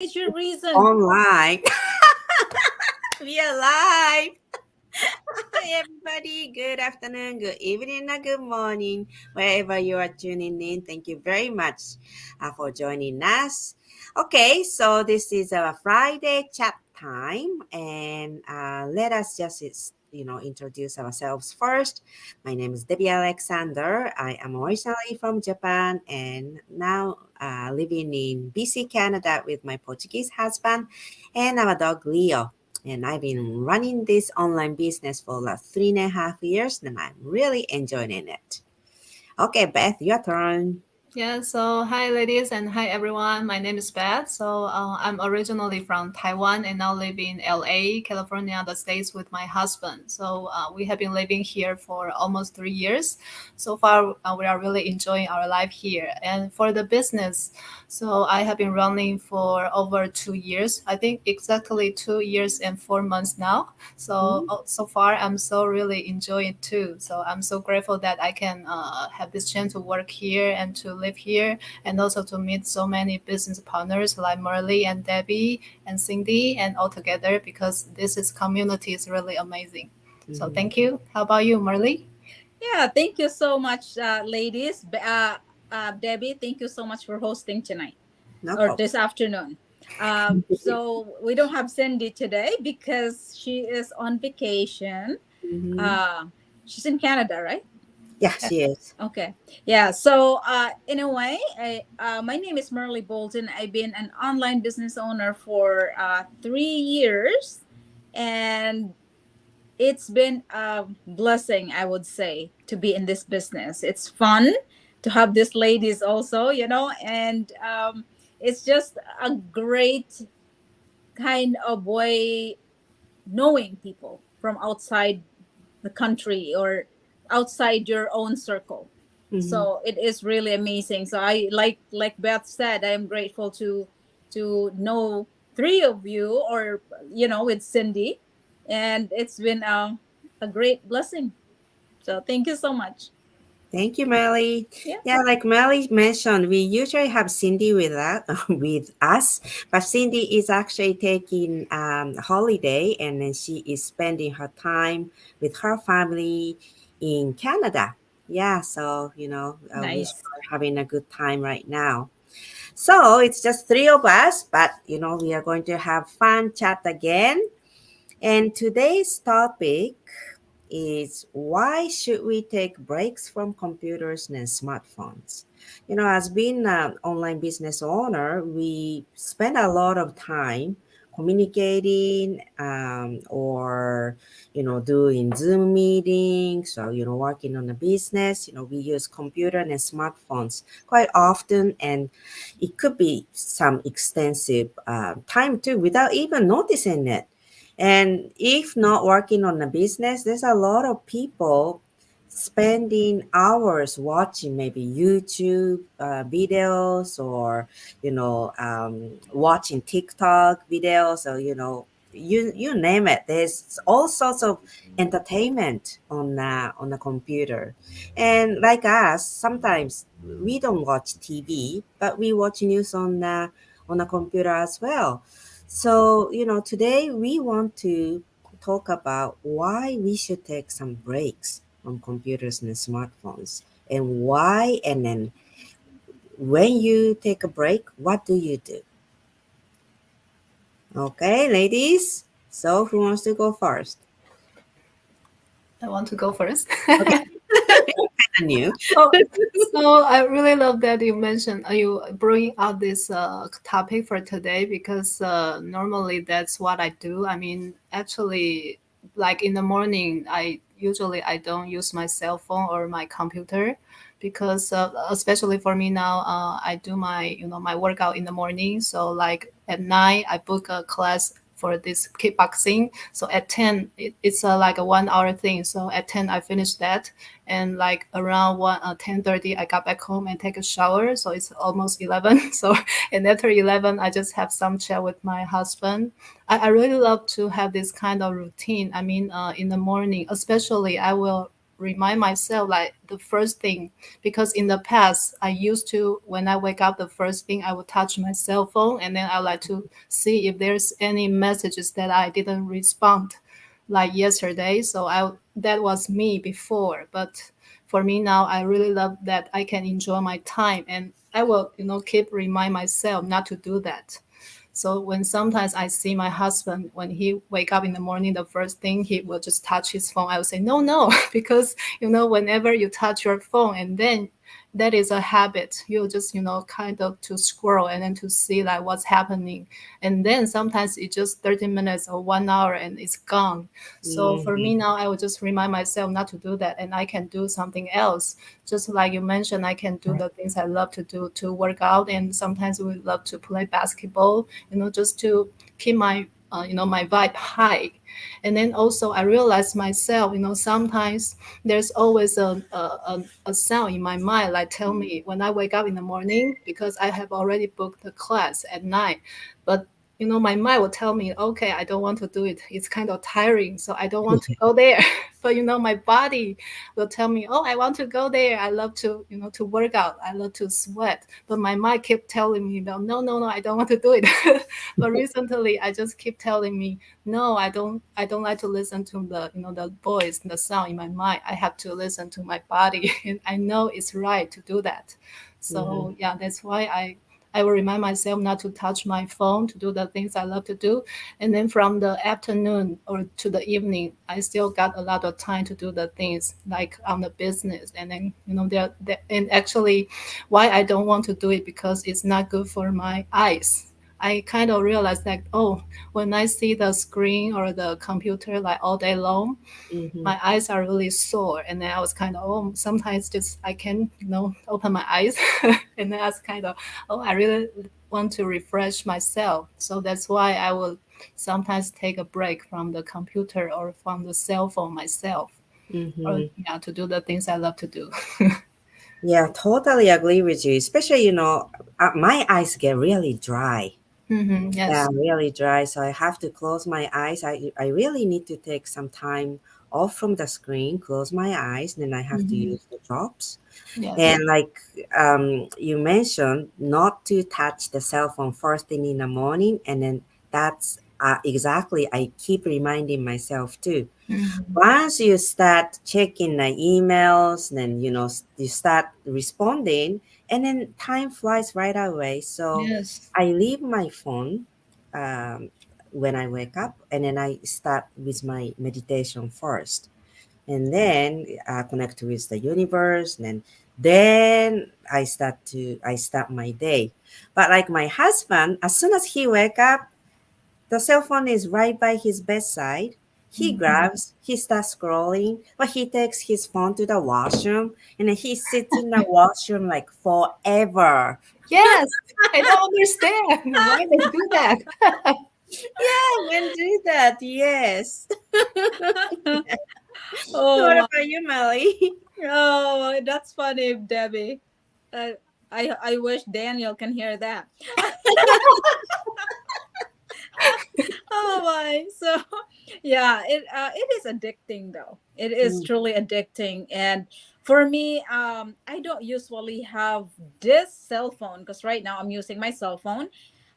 is your reason? Online. We are live. Hi, everybody. Good afternoon, good evening, and good morning. Wherever you are tuning in, thank you very much for joining us. Okay, so this is our Friday chat time, and let us just introduce ourselves first. My name is Debbie Alexander. I am originally from Japan and now living in BC, Canada with my Portuguese husband and our dog Leo. And I've been running this online business for like 3.5 years and I'm really enjoying it. Okay, Beth, your turn. Yeah, so hi ladies and hi everyone. My name is Beth. I'm originally from Taiwan and now live in LA, California, the States with my husband. We have been living here for almost 3 years. So far, we are really enjoying our life here. And for the business, so I have been running for over 2 years. I think exactly 2 years and 4 months now. Mhm. So far, I'm so really enjoying it too. So I'm so grateful that I can have this chance to work here and to live here, and also to meet so many business partners like Marley and Debbie and Cindy, and all together because this is community is really amazing. So Mhm. thank you. How about you, Marley? Yeah, thank you so much, ladies. Debbie, thank you so much for hosting tonight No or problem. this afternoon. So we don't have Cindy today because she is on vacation. Hmm. Uh, she's in Canada, right? Yeah, she is. Okay. Yeah. So, in a way, my name is Merle Bolton. I've been an online business owner for 3 years, and it's been a blessing, I would say, to be in this business. It's fun to have these ladies also, and it's just a great kind of way knowing people from outside the country or outside your own circle. Hmm. So it is really amazing. So I like Beth said, I am grateful to know three of you, or with Cindy, and it's been a great blessing. So thank you so much. Thank you, Melly. Yeah. Yeah, like Melly mentioned, we usually have Cindy with us, with us, but Cindy is actually taking holiday, and then she is spending her time with her family in Canada. Yeah, so we Nice. are having a good time right now. So it's just three of us, but we are going to have fun chat again. And today's topic is why should we take breaks from computers and smartphones? As being an online business owner, we spend a lot of time communicating or doing Zoom meetings or working on a business. We use computer and smartphones quite often, and it could be some extensive time too without even noticing it. And if not working on a business, there's a lot of people spending hours watching maybe YouTube videos or watching TikTok videos or you name it. There's all sorts of entertainment on the computer, and like us, sometimes we don't watch TV, but we watch news on a computer as well. So, today we want to talk about why we should take some breaks from computers and smartphones and why, and then when you take a break, what do you do? Okay, ladies. So, who wants to go first? I want to go first. Okay, kind of new. Oh, so I really love that you mentioned you bring out this topic for today because normally that's what I do. I mean, actually, like in the morning, I don't use my cell phone or my computer because especially for me now, I do my my workout in the morning. So like at night, I book a class for this kickboxing. So at 10, it's like a 1 hour thing. So at 10, I finish that, and like around 10:30 I got back home and take a shower, so it's almost 11. So and after 11 I just have some chat with my husband. I really love to have this kind of routine. I mean, in the morning especially, I will remind myself like the first thing, because in the past I used to, when I wake up, the first thing I would touch my cell phone, and then I like to see if there's any messages that I didn't respond like yesterday. So I that was me before, but for me now, I really love that I can enjoy my time, and I will, keep remind myself not to do that. So when sometimes I see my husband, when he wake up in the morning, the first thing he will just touch his phone. I will say, no, no, because, whenever you touch your phone, and then that is a habit, you'll just, kind of to scroll and then to see like what's happening. And then sometimes it's just 30 minutes or 1 hour and it's gone. So for me Mhm. now, I will just remind myself not to do that, and I can do something else. Just like you mentioned, I can do the things I love to do, to work out, and sometimes we love to play basketball, just to keep my my vibe high. And then also I realized myself, sometimes there's always a sound in my mind like tell me when I wake up in the morning, because I have already booked the class at night. But my mind will tell me, okay, I don't want to do it, it's kind of tiring, so I don't want to go there. But my body will tell me, oh, I want to go there, I love to to work out, I love to sweat. But my mind kept telling me, no, no, no, no, I don't want to do it. But recently I just keep telling me, no, I don't like to listen to the the voice, the sound in my mind. I have to listen to my body. And I know it's right to do that. Mhm. So yeah, that's why I will remind myself not to touch my phone, to do the things I love to do. And then from the afternoon or to the evening, I still got a lot of time to do the things like on the business. And then, and actually why I don't want to do it, because it's not good for my eyes. I kind of realized that, oh, when I see the screen or the computer like all day long, Mhm. my eyes are really sore. And then I was kind of, oh, sometimes just I can, open my eyes. And then I was kind of, oh, I really want to refresh myself. So that's why I will sometimes take a break from the computer or from the cell phone myself, or Mhm. yeah, to do the things I love to do. Yeah, totally agree with you. Especially, my eyes get really dry. Yeah, Yes. really dry. So I have to close my eyes. I really need to take some time off from the screen, close my eyes, then I have to Hmm. use the drops. Yes. And like you mentioned, not to touch the cell phone first thing in the morning. And then that's exactly, I keep reminding myself too. Hmm. Once you start checking the emails, then you start responding, and then time flies right away. So Yes. I leave my phone um, when I wake up, and then I start with my meditation first, and then connect with the universe, and then I start my day. But like my husband, as soon as he wake up, the cell phone is right by his bedside. He Mhm. grabs, he starts scrolling, but he takes his phone to the washroom, and then he sits in the washroom like forever. Yes. I don't understand why they do that. Yeah, men do that, yes. Oh What my. about you, Melly? Oh, that's funny, Debbie. Uh, I wish Daniel can hear that. Oh my. So yeah, it is addicting though. It is Mm, truly addicting. And for me, I don't usually have this cell phone because right now I'm using my cell phone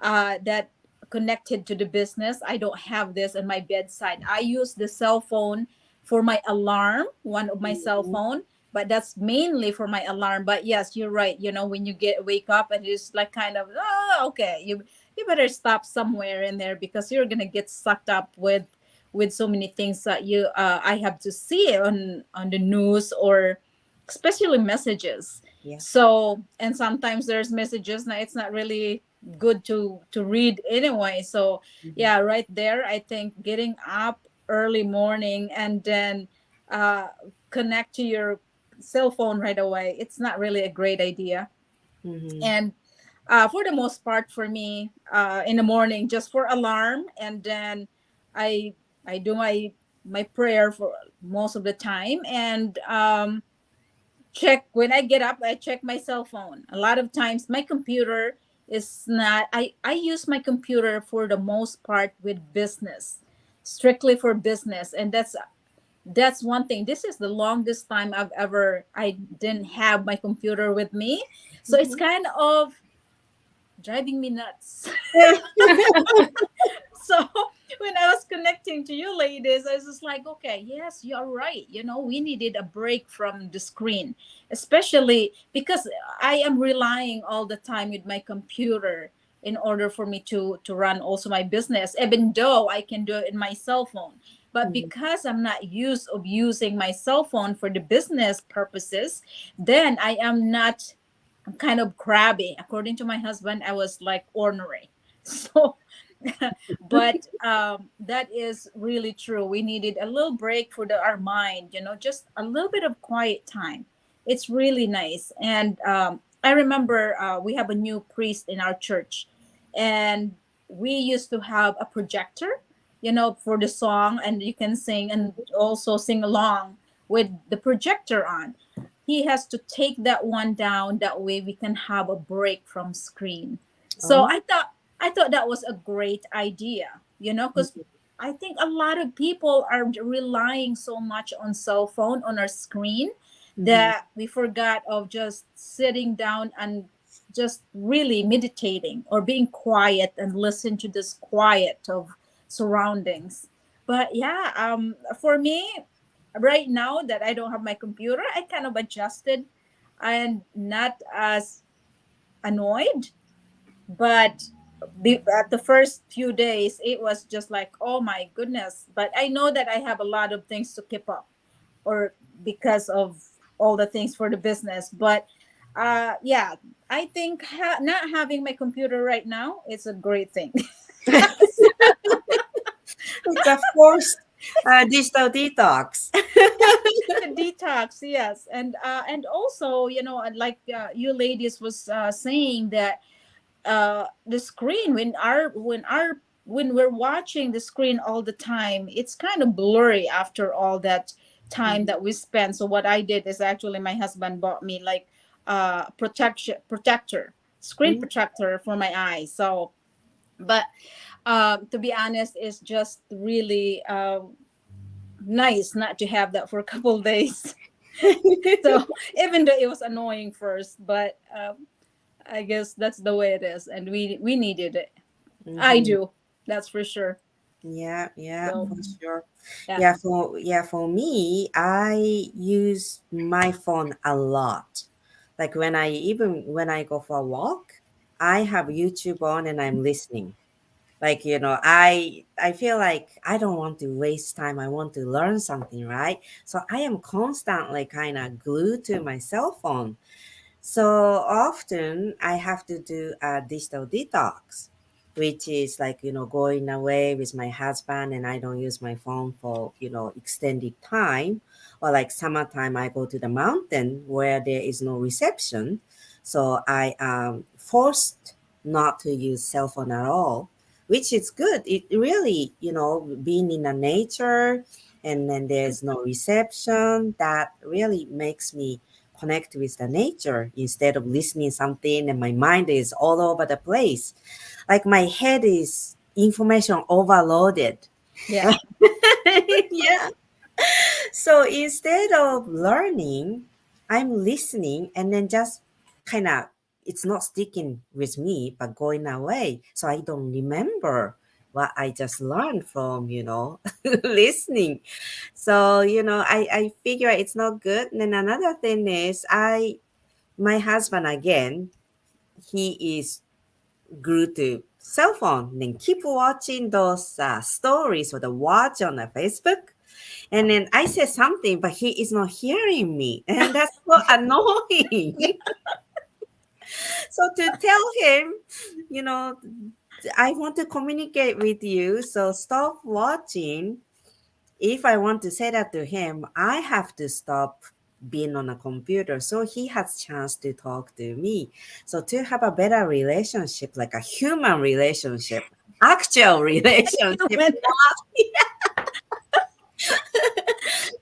that connected to the business. I don't have this in my bedside. I use the cell phone for my alarm, one of my cell mhm, phone, but that's mainly for my alarm. But yes, you're right. When you get wake up and it's like kind of, oh, okay, you better stop somewhere in there because you're gonna get sucked up with so many things that you I have to see on the news, or especially messages. yeah. So, and sometimes there's messages now it's not really good to read anyway. So Mhm, yeah, right there I think getting up early morning and then uh connect to your cell phone right away, it's not really a great idea. mhm, And for the most part for me, in the morning just for alarm, and then i I do my prayer for most of the time. And check when I get up, I check my cell phone. A lot of times my computer is not, I use my computer for the most part with business, strictly for business. And that's That's one thing. This is the longest time I didn't have my computer with me. So it's Mhm. kind of driving me nuts. Yeah. So when I was connecting to you ladies, I was just like, okay, yes, you're right. We needed a break from the screen, especially because I am relying all the time with my computer in order for me to run also my business, even though I can do it in my cell phone. But Mhm. because I'm not used of using my cell phone for the business purposes, then I'm kind of crabby. According to my husband, I was like ornery. So, but that is really true. We needed a little break for our mind, just a little bit of quiet time. It's really nice. And I remember we have a new priest in our church, and we used to have a projector, for the song, and you can sing and also sing along with the projector on. He has to take that one down, that way we can have a break from screen. So Oh. I thought that was a great idea, because I think a lot of people are relying so much on cell phone on our screen Mhm. that we forgot of just sitting down and just really meditating or being quiet and listen to this quiet of surroundings. But yeah, for me, right now that I don't have my computer, I kind of adjusted and not as annoyed. But at the first few days, it was just like, oh my goodness. But I know that I have a lot of things to keep up, or because of all the things for the business. But yeah, I think not having my computer right now is a great thing. It's a forced digital detox. A detox, yes. And also, like you ladies was saying that the screen, when we're watching the screen all the time, it's kind of blurry after all that time Mhm. that we spend. So what I did is, actually my husband bought me like protector screen Mhm. protector for my eyes. So, but to be honest, it's just really nice not to have that for a couple of days. So even though it was annoying first, but I guess that's the way it is, and we needed it. I Mhm. do. That's for sure. Yeah, yeah, So for sure. yeah. Yeah, for me, I use my phone a lot. Like when I go for a walk, I have YouTube on and I'm listening. Like, I feel like I don't want to waste time. I want to learn something, right? So I am constantly kind of glued to my cell phone. So often I have to do a digital detox, which is like, going away with my husband and I don't use my phone for, extended time. Or like summertime, I go to the mountain where there is no reception. So I am forced not to use cell phone at all, which is good. It really, being in the nature and then there's no reception, that really makes me connect with the nature instead of listening something and my mind is all over the place, like my head is information overloaded. Yeah. Yeah, so instead of learning, I'm listening and then just kind of, it's not sticking with me but going away, so I don't remember what I just learned from listening. So I figure it's not good. And then another thing is, my husband again, he is glued to cell phone, then keep watching those stories or the watch on the Facebook. And then I say something, but he is not hearing me. And that's so annoying. Yeah. So to tell him, you know, I want to communicate with you, so stop watching. If I want to say that to him, I have to stop being on a computer so he has chance to talk to me. So to have a better relationship, like a human relationship, actual relationship, When-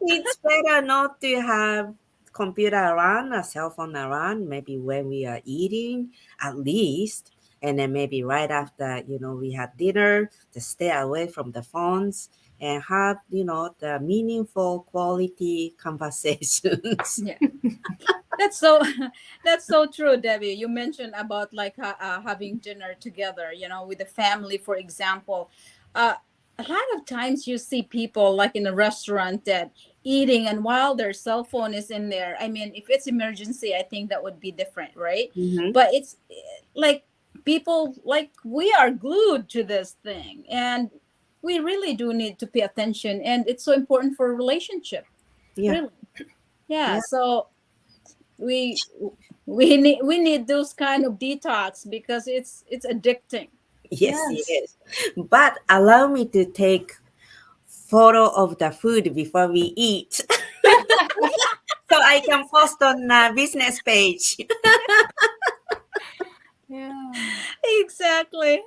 it's better not to have computer around, a cell phone around, maybe when we are eating, at least and then maybe right after, we had dinner, to stay away from the phones and have, the meaningful quality conversations. Yeah. That's so that's so true, Debbie. You mentioned about like having dinner together, with the family, for example. Uh, a lot of times you see people like in a restaurant that eating and while their cell phone is in there. I mean, if it's emergency, I think that would be different, right? Mm-hmm. But it's like people like we are glued to this thing, and we really do need to pay attention, and it's so important for a relationship, Yeah. really. Yeah, Yeah. so we we need those kind of detox because it's addicting. Yes, Yes. yes. But allow me to take photo of the food before we eat so I can post on business page. Yeah. Exactly.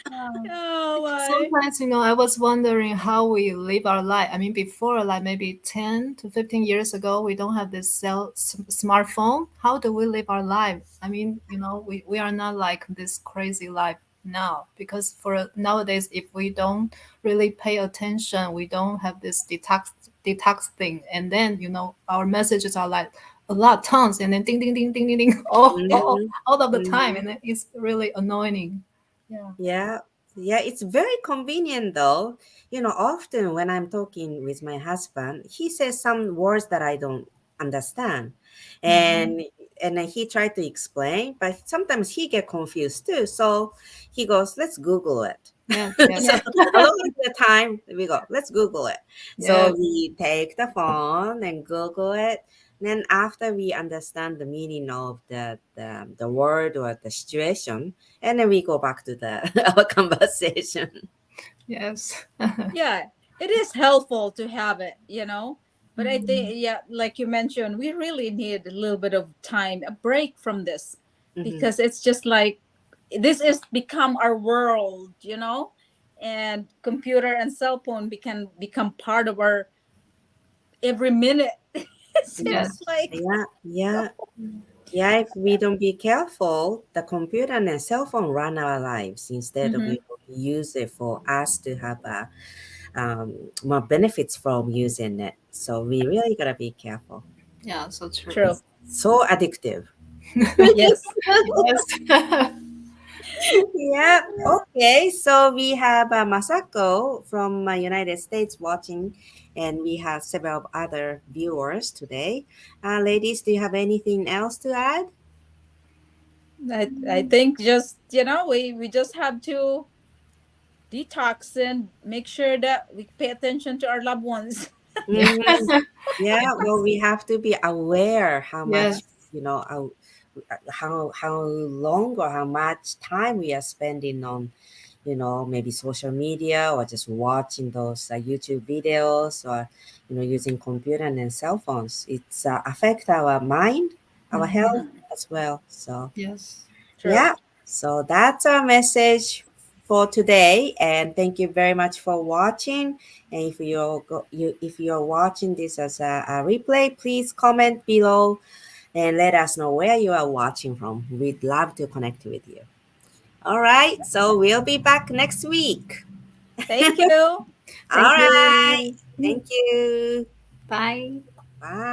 Yeah. Oh my. Sometimes, I was wondering how we live our life. I mean, before, like maybe 10 to 15 years ago, we don't have this smartphone. How do we live our life? I mean, we are not like this crazy life now because for nowadays, if we don't really pay attention, we don't have this detox thing. And then, our messages are like a lot, tons, and then ding, ding, ding, ding, ding, ding, Mhm, all of the time. mhm. And it's really annoying. Yeah. Yeah, yeah, it's very convenient though. Often when I'm talking with my husband, he says some words that I don't understand. Mhm. And and then he tried to explain, but sometimes he get confused too. So he goes, "Let's Google it." Yes, So yes, Yeah. a lot of the time we go, "Let's Google it." So yes, we take the phone and Google it. Then after we understand the meaning of the word or the situation, and then we go back to the our conversation. yes. Yeah, it is helpful to have it, but I think, Mhm. yeah, like you mentioned, we really need a little bit of time, a break from this, Hmm. because it's just like this is become our world, and computer and cell phone become part of our every minute. It Yeah, seems Yes. like. yeah, yeah, yeah. If we don't be careful, the computer and cell phone run our lives instead of Hmm. use it for us to have more benefits from using it. So we really gotta be careful. Yeah, so true. True. It's so addictive. Yes. Yes. Yeah. Okay. So we have Masako from United States watching, and we have several other viewers today. Ladies, do you have anything else to add? I think just, we just have to detox and make sure that we pay attention to our loved ones. Mhm. Yeah. Well, we have to be aware how much, Yes. how long or how much time we are spending on, maybe social media or just watching those YouTube videos or, using computer and then cell phones. It's affect our mind, our Mhm. health Mhm. as well. So Yes. True. yeah, so that's our message for today, and thank you very much for watching. And if you're watching this as a replay, please comment below and let us know where you are watching from. We'd love to connect with you. All right, so we'll be back next week. Thank you. All Thank right, you. thank you. Bye. Bye.